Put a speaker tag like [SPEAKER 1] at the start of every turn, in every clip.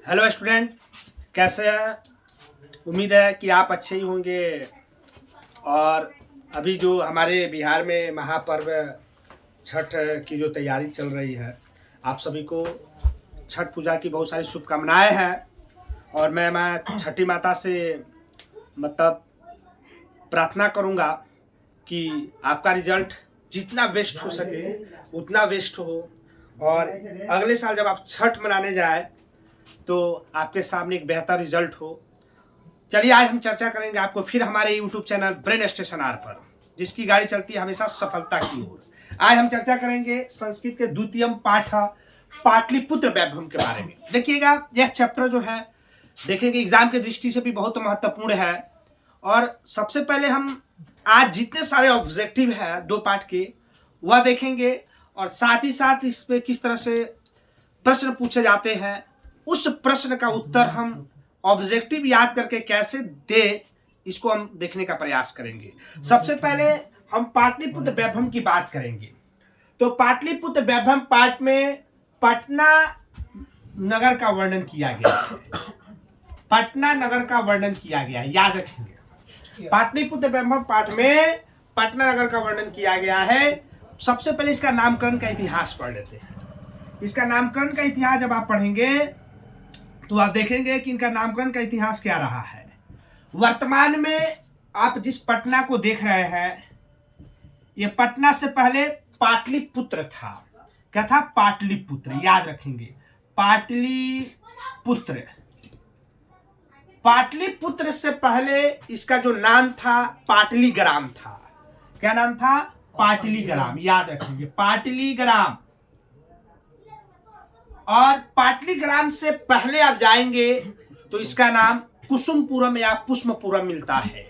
[SPEAKER 1] Hello student, कैसे हैं? उम्मीद है कि आप अच्छे ही होंगे। और अभी जो हमारे बिहार में महापर्व छठ की जो तैयारी चल रही है, आप सभी को छठ पूजा की बहुत सारी शुभकामनाएं हैं। और मैं छठी माता से मतलब प्रार्थना करूंगा कि आपका रिजल्ट जितना बेस्ट हो सके उतना बेस्ट हो, और अगले साल जब आप छठ मनाने जाए तो आपके सामने एक बेहतर रिजल्ट हो। चलिए आज हम चर्चा करेंगे आपको फिर हमारे YouTube channel brain station R पर, जिसकी गाड़ी चलती है हमेशा सफलता की ओर। आज हम चर्चा करेंगे संस्कृत के द्वितीय पाठ पाटलिपुत्र वैभव के बारे में। देखिएगा, यह चैप्टर जो है देखेंगे एग्जाम के दृष्टि से भी बहुत महत्वपूर्ण है। और सबसे पहले हम आज जितने सारे ऑब्जेक्टिव है दो पाठ के वह देखेंगे, और साथ ही साथ इस पे किस तरह से प्रश्न पूछे जाते हैं, उस प्रश्न का उत्तर हम ऑब्जेक्टिव याद करके कैसे दे, इसको हम देखने का प्रयास करेंगे। सबसे पहले हम पाटलिपुत्र वैभव की बात करेंगे। तो पाटलिपुत्र वैभव पाठ में पटना नगर का वर्णन किया गया है। पटना नगर का वर्णन किया गया है, याद रखेंगे। पाटलिपुत्र वैभव पाठ में पटना नगर का वर्णन किया गया है। सबसे पहले इसका नामकरण का इतिहास पढ़ लेते हैं। इसका नामकरण का इतिहास जब आप पढ़ेंगे तो आप देखेंगे कि इनका नामकरण का इतिहास क्या रहा है। वर्तमान में आप जिस पटना को देख रहे हैं, यह पटना से पहले पाटलिपुत्र था। क्या था? पाटलिपुत्र, याद रखेंगे, पाटलिपुत्र। पाटलिपुत्र से पहले इसका जो नाम था पाटलीग्राम था। क्या नाम था? पाटलीग्राम, याद रखेंगे, पाटलीग्राम। और पाटलीग्राम से पहले आप जाएंगे तो इसका नाम कुसुमपुरम या पुष्पपुरम मिलता है।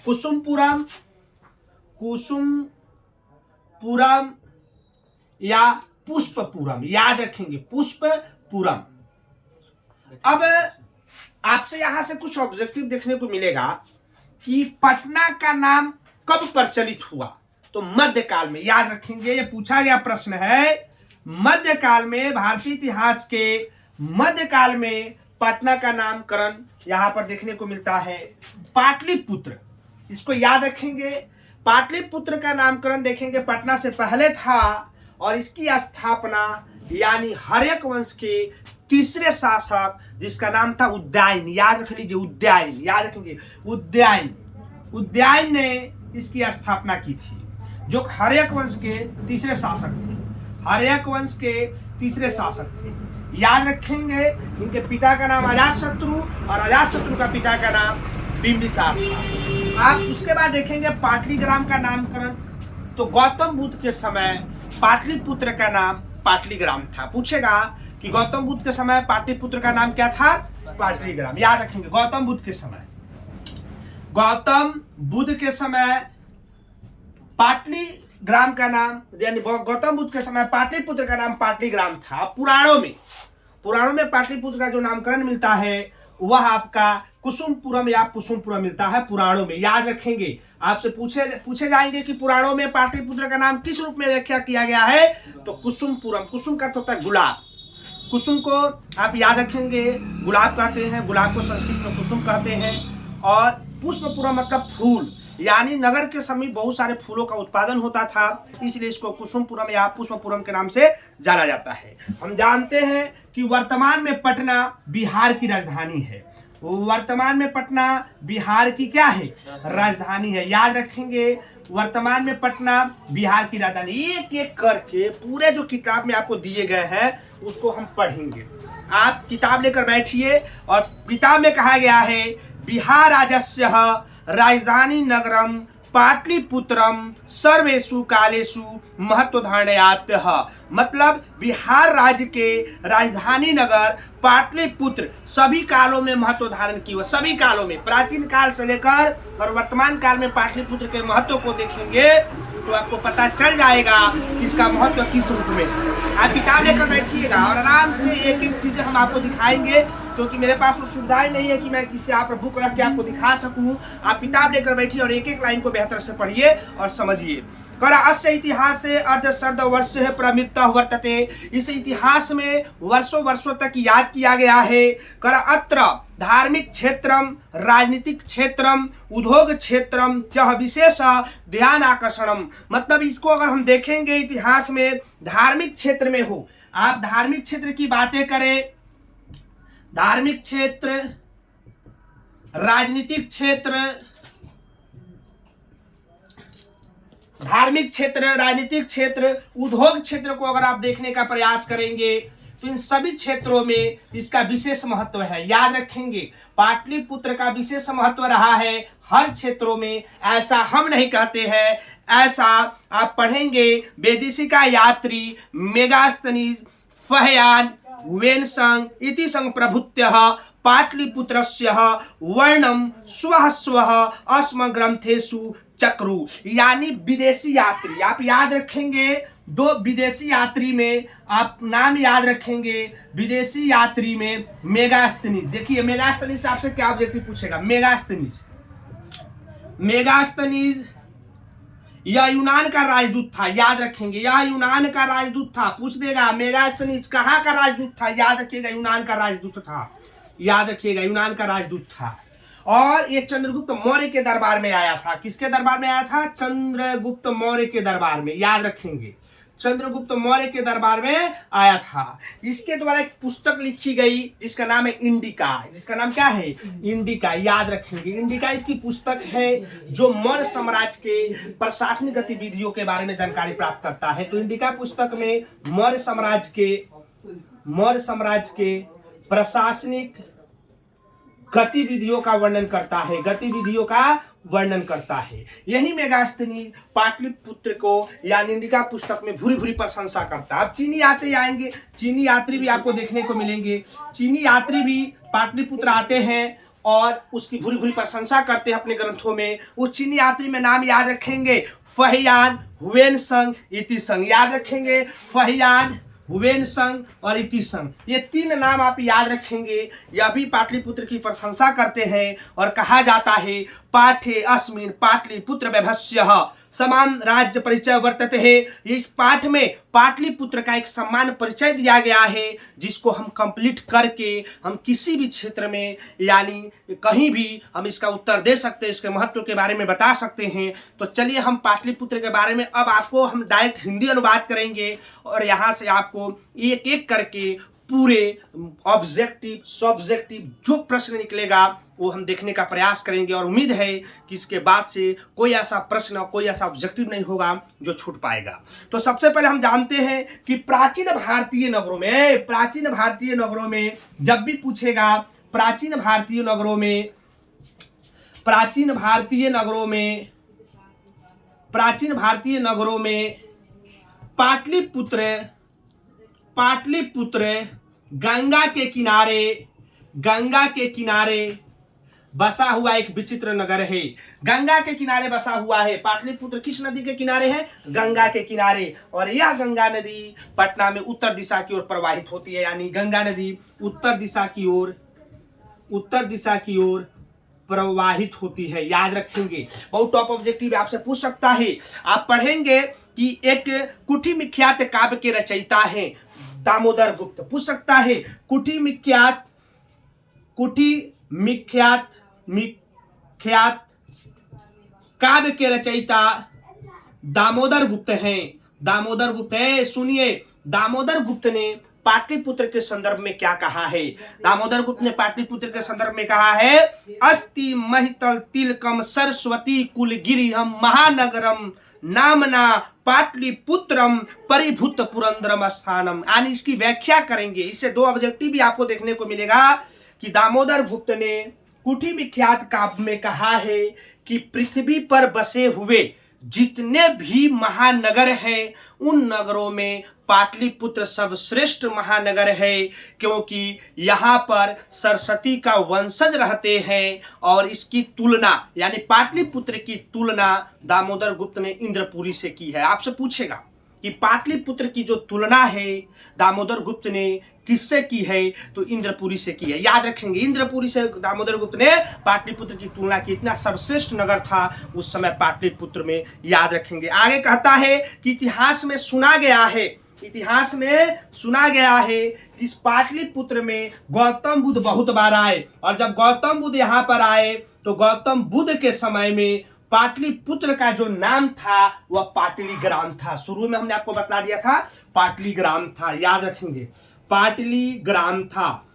[SPEAKER 1] कुसुमपुरम, कुसुमपुरम या पुष्पपुरम, याद रखेंगे, पुष्पपुरम। अब आपसे यहां से कुछ ऑब्जेक्टिव देखने को मिलेगा कि पटना का नाम कब प्रचलित हुआ। तो मध्यकाल में, याद रखेंगे, ये पूछा गया प्रश्न है। मध्यकाल में, भारतीय इतिहास के मध्यकाल में पटना का नामकरण यहां पर देखने को मिलता है पाटलिपुत्र। इसको याद रखेंगे। पाटलिपुत्र का नामकरण देखेंगे पटना से पहले था, और इसकी स्थापना यानी हर्यक वंश के तीसरे शासक जिसका नाम था उदयन, याद रख लीजिए, उदयन, याद रखेंगे, उदयन ने इसकी स्थापना की थी, जो हर्यक वंश के तीसरे शासक थे। हर्यक वंश के तीसरे शासक थे, याद रखेंगे। इनके पिता का नाम अजातशत्रु और अजातशत्रु का पिता का नाम बिंबिसार था। आप उसके बाद देखेंगे पाटलीग्राम का नामकरण, तो गौतम बुद्ध के समय पाटलिपुत्र का नाम पाटलीग्राम था। पूछेगा कि गौतम बुद्ध के समय पाटलिपुत्र का नाम क्या था? पाटलीग्राम, याद रखेंगे। गौतम बुद्ध के समय, गौतम बुद्ध के समय पाटलीग्राम का नाम, यानी गौतम बुद्ध के समय पाटलिपुत्र का नाम पाटलीग्राम था। पुराणों में पाटलिपुत्र का जो नामकरण मिलता है वह आपका कुसुमपुरम या पुष्पपुरम मिलता है पुराणों में, याद रखेंगे। आपसे पूछे जाएंगे कि पुराणों में पाटलिपुत्र का नाम किस रूप में व्याख्या किया गया है, तो कुसुमपुरम। कुसुम का अर्थ होता है गुलाब। कुसुम को आप याद रखेंगे, गुलाब कहते हैं, गुलाब को संस्कृत में कुसुम कहते हैं। और पुष्पपुरम मतलब फूल, यानी नगर के समीप बहुत सारे फूलों का उत्पादन होता था, इसलिए इसको कुसुमपुरम या पुष्पपुरम के नाम से जाना जाता है। हम जानते हैं कि वर्तमान में पटना बिहार की राजधानी है। वर्तमान में पटना बिहार की क्या है? राजधानी है, याद रखेंगे। वर्तमान में पटना बिहार की राजधानी। एक एक करके पूरे जो किताब में आपको दिए गए हैं उसको हम पढ़ेंगे। आप किताब लेकर बैठिए, और किताब में कहा गया है बिहार राज्यस्य राजधानी नगरम पाटलिपुत्रम सर्वेषु कालेषु महत्वधारणायात्। मतलब बिहार राज्य के राजधानी नगर पाटलिपुत्र सभी कालों में महत्व धारण की हुआ। सभी कालों में, प्राचीन काल से लेकर और वर्तमान काल में पाटलिपुत्र के महत्व को देखेंगे तो आपको पता चल जाएगा कि इसका महत्व किस रूप में है। आप किताब लेकर बैठिएगा और आराम से एक एक चीजें हम आपको दिखाएंगे, क्योंकि मेरे पास वो सुविधाएं नहीं है कि मैं किसी आप बुक रख के आपको दिखा सकूं। आप किताब लेकर बैठिए और एक एक लाइन को बेहतर से पढ़िए और समझिए। कर अस्य इतिहास अर्धशर्ध वर्ष प्रमृत वर्तते। इस इतिहास में वर्षों वर्षों तक याद किया गया है। कर अत्र धार्मिक क्षेत्रम, राजनीतिक क्षेत्रम, उद्योग क्षेत्रम च विशेष ध्यान आकर्षणम। मतलब इसको अगर हम देखेंगे इतिहास में धार्मिक क्षेत्र में हो, आप धार्मिक क्षेत्र की बातें करें, धार्मिक क्षेत्र, राजनीतिक क्षेत्र, धार्मिक क्षेत्र, राजनीतिक क्षेत्र, उद्योग क्षेत्र को अगर आप देखने का प्रयास करेंगे तो इन सभी क्षेत्रों में इसका विशेष महत्व है। याद रखेंगे पाटलिपुत्र का विशेष महत्व रहा है हर क्षेत्रों में, ऐसा हम नहीं कहते हैं, ऐसा आप पढ़ेंगे वेदिशिका यात्री, मेगास्तनीज, फहयान, वेनसंग इति संग प्रभुत्यः पाटलिपुत्रस्य वर्णम स्वः स्वः अस्म ग्रंथेषु चक्रु। यानी विदेशी यात्री, आप याद रखेंगे दो विदेशी यात्री में आप नाम याद रखेंगे। विदेशी यात्री में मेगास्तनीज, देखिए मेगास्तनीज से आपसे क्या ऑब्जेक्टिव पूछेगा। मेगास्तनीज, मेगास्तनीज यह यूनान का राजदूत था, याद रखेंगे यह यूनान का राजदूत था, पूछ देगा मेगास्तनीज कहाँ का राजदूत था, याद रखिएगा यूनान का राजदूत था, याद रखिएगा यूनान का राजदूत था। और ये चंद्रगुप्त मौर्य के दरबार में आया था। किसके दरबार में आया था? चंद्रगुप्त मौर्य के दरबार में, याद रखेंगे चंद्रगुप्त मौर्य के दरबार में आया था। इसके द्वारा एक पुस्तक लिखी गई जिसका नाम है इंडिका। जिसका नाम क्या है? इंडिका, याद रखेंगे। इंडिका इसकी पुस्तक है जो मौर्य साम्राज्य के प्रशासनिक गतिविधियों के बारे में जानकारी प्राप्त करता है। तो इंडिका पुस्तक में मौर्य साम्राज्य के प्रशासनिक गतिविधियों का वर्णन करता है, गतिविधियों का वर्णन करता है। यही मेगास्तनीज पाटलिपुत्र को यानी इंडिका पुस्तक में भूरी भूरी प्रशंसा करता है। अब चीनी यात्री आएंगे, चीनी यात्री भी आपको देखने को मिलेंगे। चीनी यात्री भी पाटलिपुत्र आते हैं और उसकी भूरी भूरी प्रशंसा करते हैं अपने ग्रंथों में। उस चीनी यात्री में नाम याद रखेंगे फहयान, वेनसंग, इतिसंग, याद रखेंगे फहयान, वेनसंग और इतिसंग, ये तीन नाम आप याद रखेंगे। यह भी पाटलिपुत्र की प्रशंसा करते हैं और कहा जाता है पाठे अस्मिन् पाटलिपुत्र वैभवस्यः समान राज्य परिचय वर्तते है। इस पाठ में पाटलिपुत्र का एक सम्मान परिचय दिया गया है जिसको हम कंप्लीट करके हम किसी भी क्षेत्र में यानी कहीं भी हम इसका उत्तर दे सकते हैं, इसके महत्व के बारे में बता सकते हैं। तो चलिए हम पाटलिपुत्र के बारे में अब आपको हम डायरेक्ट हिंदी अनुवाद करेंगे और यहाँ से आपको एक एक करके पूरे ऑब्जेक्टिव सब्जेक्टिव जो प्रश्न निकलेगा वो हम देखने का प्रयास करेंगे और उम्मीद है कि इसके बाद से कोई ऐसा प्रश्न कोई ऐसा ऑब्जेक्टिव नहीं होगा जो छूट पाएगा। तो सबसे पहले हम जानते हैं कि प्राचीन भारतीय नगरों में जब भी पूछेगा प्राचीन भारतीय नगरों में पाटलिपुत्र गंगा के किनारे बसा हुआ एक विचित्र नगर है। गंगा के किनारे बसा हुआ है। पाटलिपुत्र किस नदी के किनारे है? गंगा के किनारे। और यह गंगा नदी पटना में उत्तर दिशा की ओर प्रवाहित होती है, यानी गंगा नदी उत्तर दिशा की ओर प्रवाहित होती है, याद रखेंगे। बहुत टॉप ऑब्जेक्टिव आपसे पूछ सकता है। आप पढ़ेंगे कि एक कुटी विख्यात काव्य के रचयिता हैं दामोदर गुप्त, पूछ सकता है कुटी विख्यात काव्य के रचयिता दामोदर गुप्त हैं। दामोदर गुप्त है, सुनिए दामोदर गुप्त ने पाटलिपुत्र के संदर्भ में क्या कहा है। दामोदर गुप्त ने पाटलिपुत्र के संदर्भ में कहा है अस्ति महितल तिलकम सरस्वती कुलगिरिहम महानगरम नामना पाटलिपुत्रम परिभूत पुरंदरम स्थानम। यानी इसकी व्याख्या करेंगे। इससे दो ऑब्जेक्टिव भी आपको देखने को मिलेगा कि दामोदर गुप्त ने कुटी विख्यात काव्य में कहा है कि पृथ्वी पर बसे हुए जितने भी महानगर हैं उन नगरों में पाटलिपुत्र सर्वश्रेष्ठ महानगर है, क्योंकि यहाँ पर सरस्वती का वंशज रहते हैं। और इसकी तुलना यानी पाटलिपुत्र की तुलना दामोदर गुप्त ने इंद्रपुरी से की है। आपसे पूछेगा कि पाटलिपुत्र की जो तुलना है दामोदर गुप्त ने किससे की है, तो इंद्रपुरी से की है। याद रखेंगे, इंद्रपुरी से दामोदर गुप्त ने पाटलिपुत्र की तुलना की। इतना सर्वश्रेष्ठ नगर था उस समय पाटलिपुत्र में, याद रखेंगे। आगे कहता है कि इतिहास में सुना गया है कि इस पाटलिपुत्र में गौतम बुद्ध बहुत बार आए, और जब गौतम बुद्ध यहाँ पर आए तो गौतम बुद्ध के समय में पाटलिपुत्र का जो नाम था वह पाटलीग्राम था। शुरू में हमने आपको बता दिया था पाटलीग्राम था, याद रखेंगे, पाटलीग्राम था।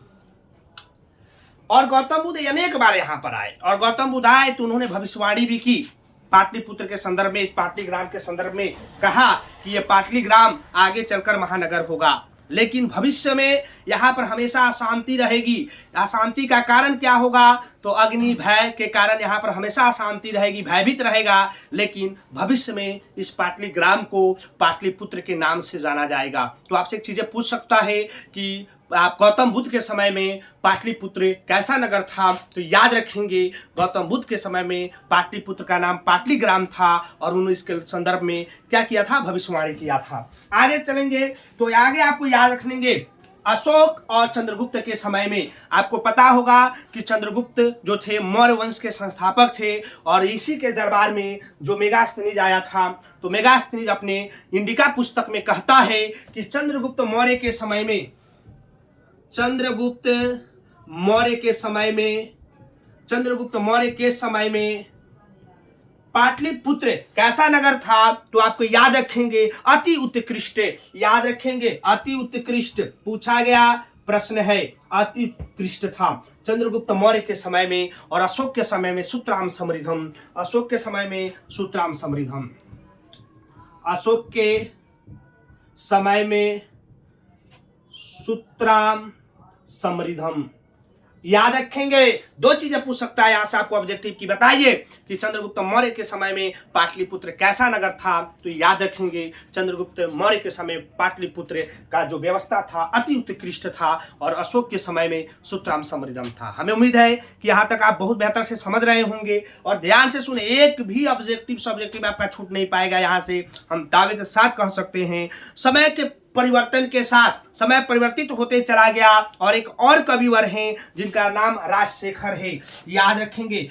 [SPEAKER 1] और गौतम बुद्ध अनेक बार यहाँ पर आए, और गौतम बुद्ध आए तो उन्होंने भविष्यवाणी भी की पाटलिपुत्र के संदर्भ में, पाटलीग्राम के संदर्भ में कहा कि यह पाटलीग्राम आगे चलकर महानगर होगा, लेकिन भविष्य में यहाँ पर हमेशा अशांति रहेगी। अशांति का कारण क्या होगा, तो अग्नि भय के कारण यहाँ पर हमेशा अशांति रहेगी, भयभीत रहेगा। लेकिन भविष्य में इस पाटलीग्राम को पाटलिपुत्र के नाम से जाना जाएगा। तो आपसे एक चीजें पूछ सकता है कि आप गौतम बुद्ध के समय में पाटलिपुत्र कैसा नगर था, तो याद रखेंगे गौतम बुद्ध के समय में पाटलिपुत्र का नाम पाटलीग्राम था, और उन्होंने इसके संदर्भ में क्या किया था, भविष्यवाणी किया था। आगे चलेंगे तो आगे आपको याद रखेंगे अशोक और चंद्रगुप्त के समय में। आपको पता होगा कि चंद्रगुप्त जो थे मौर्य वंश के संस्थापक थे, और इसी के दरबार में जो मेगास्थनीज आया था, तो मेगास्थनीज अपने इंडिका पुस्तक में कहता है कि चंद्रगुप्त मौर्य के समय में पाटलिपुत्र कैसा नगर था, तो आपको याद रखेंगे अति उत्कृष्ट, याद रखेंगे अति उत्कृष्ट, पूछा गया प्रश्न है, अति उत्कृष्ट था चंद्रगुप्त मौर्य के समय में। और अशोक के समय में सुत्राम समृद्धम, अशोक के समय में सुत्राम समृद्धम, अशोक के समय में सुत्राम समृद्धम, याद रखेंगे। दो चीजें पूछ सकता है यहां से आपको ऑब्जेक्टिव की, बताइए कि चंद्रगुप्त मौर्य के समय में पाटलिपुत्र कैसा नगर था, तो याद रखेंगे चंद्रगुप्त मौर्य के समय पाटलिपुत्र का जो व्यवस्था था अति उत्कृष्ट था, और अशोक के समय में सुत्राम समृद्धम था। हमें उम्मीद है कि यहाँ तक आप बहुत बेहतर से समझ रहे होंगे, और ध्यान से सुने, एक भी ऑब्जेक्टिव सब्जेक्टिव आपका छूट नहीं पाएगा। यहाँ से हम दावे के साथ कह सकते हैं समय के परिवर्तन के साथ समय परिवर्तित होते चला गया, और एक और कविवर हैं जिनका नाम राजशेखर है, याद रखेंगे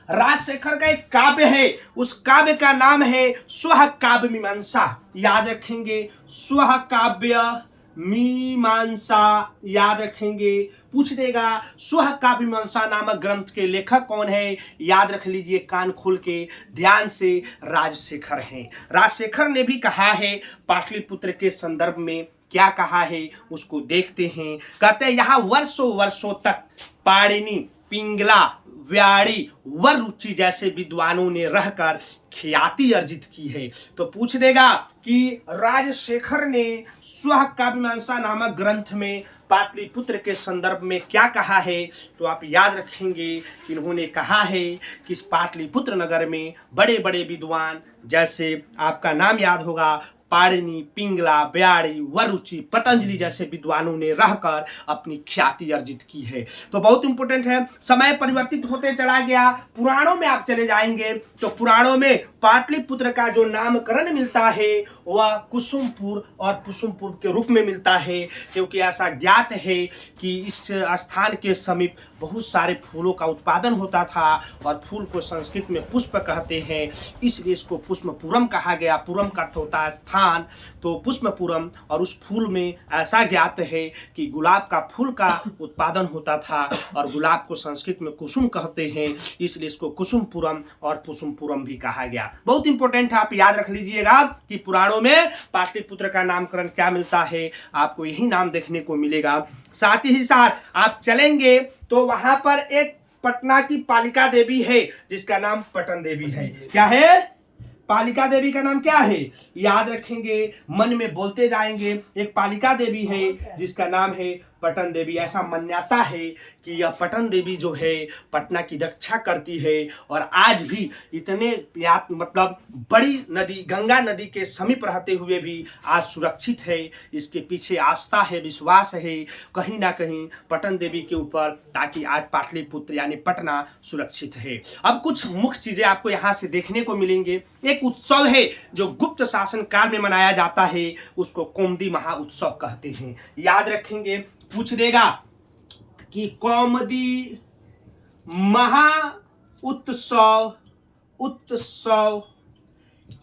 [SPEAKER 1] राजशेखर का एक काव्य है, उस काव्य का नाम है स्व काव्य मीमांसा, याद रखेंगे स्व काव्य मीमांसा, याद रखेंगे। पूछ देगा स्व काव्य मीमांसा नामक ग्रंथ के लेखक कौन है, याद रख लीजिए कान खोल के ध्यान से, राजशेखर हैं। राजशेखर ने भी कहा है पाटलिपुत्र के संदर्भ में, क्या कहा है उसको देखते हैं। कहते हैं यहाँ वर्षों तक पाणिनि, पिंगला, व्याड़ी, वररुचि जैसे विद्वानों ने रहकर ख्याति अर्जित की है। तो पूछ देगा कि राजशेखर ने स्व काव्य मीमांसा नामक ग्रंथ में पाटलिपुत्र के संदर्भ में क्या कहा है, तो आप याद रखेंगे कि इन्होंने कहा है कि इस पाटलिपुत्र नगर में बड़े बड़े विद्वान, जैसे आपका नाम याद होगा पाणिनि, पिंगला, व्याड़ी, वररुचि, पतंजलि जैसे विद्वानों ने रहकर अपनी ख्याति अर्जित की है। तो बहुत इंपॉर्टेंट है। समय परिवर्तित होते चला गया, पुराणों में आप चले जाएंगे तो पुराणों में पाटलिपुत्र का जो नामकरण मिलता है वह कुसुमपुर और कुसुमपुर के रूप में मिलता है, क्योंकि ऐसा ज्ञात है कि इस स्थान के समीप बहुत सारे फूलों का उत्पादन होता था, और फूल को संस्कृत में पुष्प कहते हैं, इसलिए इसको पुष्पपुरम कहा गया। पुरम का अर्थ होता है स्थान, तो पुष्पपुरम, और उस फूल में ऐसा ज्ञात है कि गुलाब का फूल का उत्पादन होता था, और गुलाब को संस्कृत में कुसुम कहते हैं, इसलिए इसको कुसुमपुरम और पुष्पपुरम भी कहा गया। बहुत इंपॉर्टेंट है, आप याद रख लीजिएगा कि पुराणों में पाटलिपुत्र का नामकरण क्या मिलता है, आपको यही नाम देखने को मिलेगा। साथ ही साथ आप चलेंगे तो वहां पर एक पटना की पालिका देवी है जिसका नाम पटन देवी है। क्या है? पालिका देवी का नाम क्या है, याद रखेंगे, मन में बोलते जाएंगे। एक पालिका देवी है जिसका नाम है पटन देवी, ऐसा मान्यता है कि यह पटन देवी जो है पटना की रक्षा करती है और आज भी इतने मतलब बड़ी नदी गंगा नदी के समीप रहते हुए भी आज सुरक्षित है। इसके पीछे आस्था है, विश्वास है कहीं ना कहीं पटन देवी के ऊपर, ताकि आज पाटलिपुत्र यानी पटना सुरक्षित है। अब कुछ मुख्य चीजें आपको यहाँ से देखने को मिलेंगे। एक उत्सव है जो गुप्त शासन काल में मनाया जाता है, उसको कौमुदी महा उत्सव कहते हैं। याद रखेंगे, पूछ देगा कि कौमुदी महा उत्सव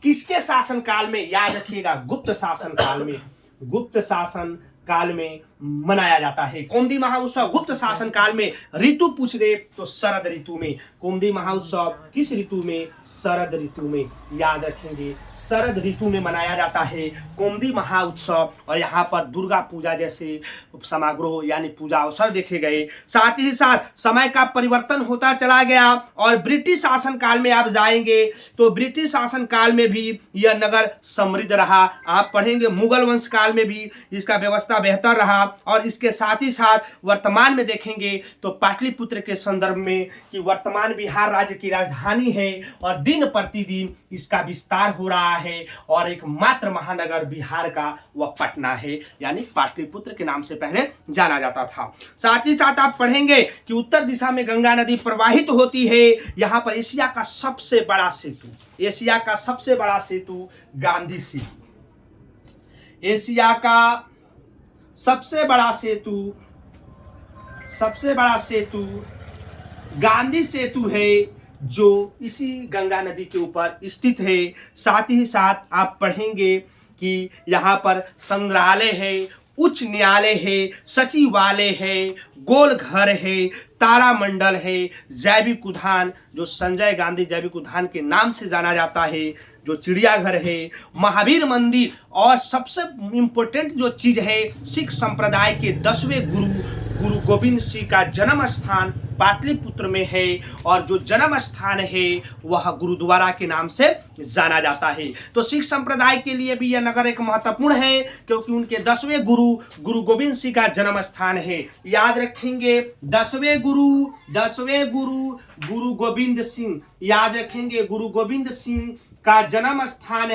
[SPEAKER 1] किसके शासन काल में, याद रखिएगा गुप्त शासन काल में, गुप्त शासन काल में मनाया जाता है। कौमुदी महाउत्सव गुप्त शासन काल में। ऋतु पूछ दे तो शरद ऋतु में। कौमुदी महाउत्सव किस ऋतु में? शरद ऋतु में। याद रखेंगे शरद ऋतु में मनाया जाता है कौमुदी महाउत्सव। और यहाँ पर दुर्गा पूजा जैसे समारोह यानी पूजा अवसर देखे गए। साथ ही साथ समय का परिवर्तन होता चला गया और ब्रिटिश शासन काल में आप जाएंगे तो ब्रिटिश शासन काल में भी यह नगर समृद्ध रहा। आप पढ़ेंगे मुगल वंश काल में भी इसका व्यवस्था बेहतर रहा। और इसके साथ ही साथ वर्तमान में देखेंगे तो पाटलिपुत्र के संदर्भ में कि वर्तमान बिहार राज्य की राजधानी है और दिन प्रतिदिन इसका विस्तार हो रहा है और एकमात्र महानगर बिहार का वह पटना है, यानी पाटलिपुत्र के नाम से पहले जाना जाता था। साथ ही साथ आप पढ़ेंगे कि उत्तर दिशा में गंगा नदी प्रवाहित होती है। यहाँ पर एशिया का सबसे बड़ा सेतु, एशिया का सबसे बड़ा सेतु गांधी सेतु, एशिया का सबसे बड़ा सेतु गांधी सेतु है जो इसी गंगा नदी के ऊपर स्थित है। साथ ही साथ आप पढ़ेंगे कि यहाँ पर संग्रहालय है, उच्च न्यायालय है, सचिवालय है, गोल घर है, तारामंडल है, जैविक उद्यान जो संजय गांधी जैविक उद्यान के नाम से जाना जाता है, जो चिड़ियाघर है, महावीर मंदिर और सबसे इम्पोर्टेंट जो चीज है सिख संप्रदाय के 10वें गुरु गोविंद सिंह का जन्म स्थान पाटलिपुत्र में है और जो जन्म स्थान है वह गुरुद्वारा के नाम से जाना जाता है। तो सिख संप्रदाय के लिए भी यह नगर एक महत्वपूर्ण है क्योंकि उनके 10वें गुरु गोविंद सिंह का जन्म स्थान है। याद रखेंगे 10वें गुरु गोविंद सिंह, याद रखेंगे गुरु गोविंद सिंह का जन्म स्थान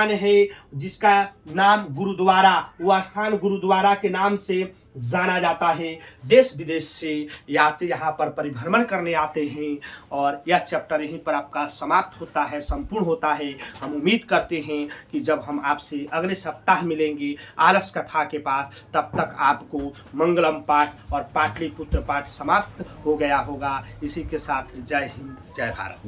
[SPEAKER 1] है जिसका नाम गुरुद्वारा, वह स्थान गुरुद्वारा के नाम से जाना जाता है। देश विदेश से यात्री यहाँ पर परिभ्रमण करने आते हैं और यह चैप्टर यहीं पर आपका समाप्त होता है, संपूर्ण होता है। हम उम्मीद करते हैं कि जब हम आपसे अगले सप्ताह मिलेंगे आलस कथा के पास, तब तक आपको मंगलम पाठ और पाटलिपुत्र पाठ समाप्त हो गया होगा। इसी के साथ जय हिंद, जय भारत।